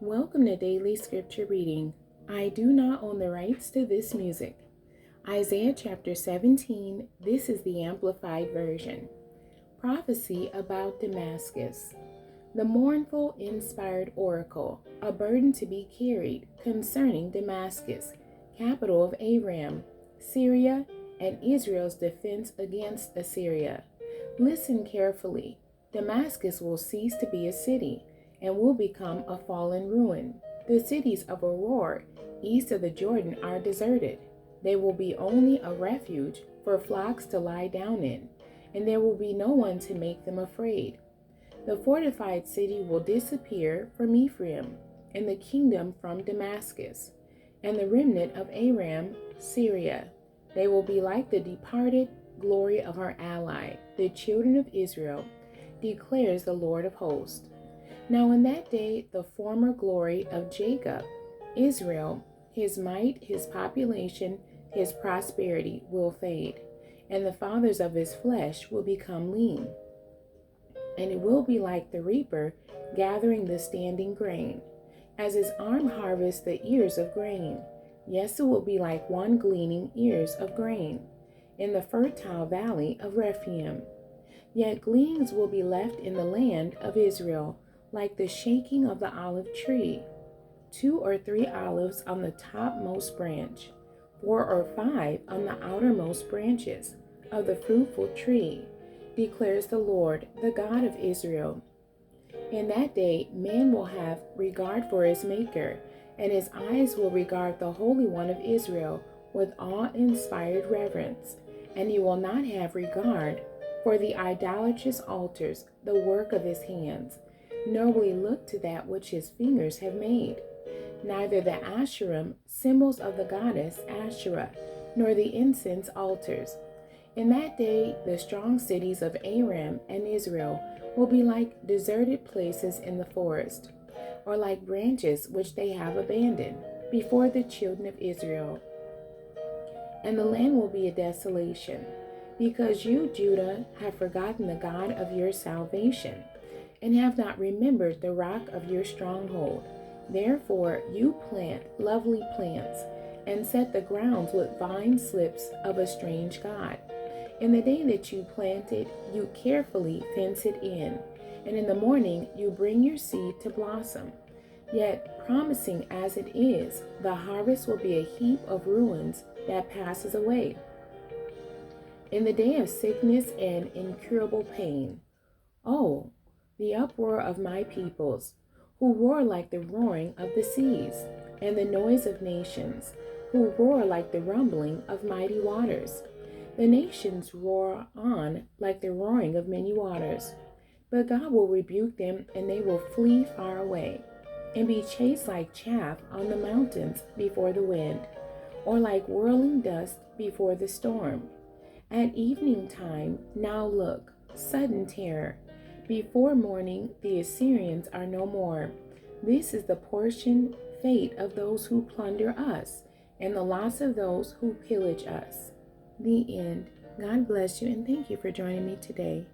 Welcome to Daily Scripture Reading. I do not own the rights to this music. Isaiah chapter 17, this is the Amplified Version. Prophecy about Damascus. The mournful, inspired oracle, a burden to be carried concerning Damascus, capital of Aram, Syria, and Israel's defense against Assyria. Listen carefully. Damascus will cease to be a city and will become a fallen ruin. The cities of Aroer, east of the Jordan, are deserted. They will be only a refuge for flocks to lie down in, and there will be no one to make them afraid. The fortified city will disappear from Ephraim, and the kingdom from Damascus, and the remnant of Aram, Syria. They will be like the departed glory of our ally, the children of Israel, declares the Lord of hosts. Now in that day the former glory of Jacob, Israel, his might, his population, his prosperity will fade, and the fathers of his flesh will become lean. And it will be like the reaper gathering the standing grain, as his arm harvests the ears of grain. Yes, it will be like one gleaning ears of grain in the fertile valley of Rephaim. Yet gleanings will be left in the land of Israel, like the shaking of the olive tree. 2 or 3 olives on the topmost branch, 4 or 5 on the outermost branches of the fruitful tree, declares the Lord, the God of Israel. In that day man will have regard for his Maker, and his eyes will regard the Holy One of Israel with awe-inspired reverence, and he will not have regard for the idolatrous altars, the work of his hands, nor will he look to that which his fingers have made, neither the Asherim, symbols of the goddess Asherah, nor the incense altars. In that day the strong cities of Aram and Israel will be like deserted places in the forest, or like branches which they have abandoned before the children of Israel. And the land will be a desolation, because you, Judah, have forgotten the God of your salvation, and have not remembered the rock of your stronghold. Therefore you plant lovely plants, and set the grounds with vine slips of a strange god. In the day that you plant it, you carefully fence it in, and in the morning you bring your seed to blossom. Yet, promising as it is, the harvest will be a heap of ruins that passes away. In the day of sickness and incurable pain, oh, the uproar of my peoples, who roar like the roaring of the seas, and the noise of nations, who roar like the rumbling of mighty waters. The nations roar on like the roaring of many waters, but God will rebuke them, and they will flee far away, and be chased like chaff on the mountains before the wind, or like whirling dust before the storm. At evening time, now look, sudden terror. Before morning, the Assyrians are no more. This is the portion, fate of those who plunder us, and the loss of those who pillage us. The end. God bless you, and thank you for joining me today.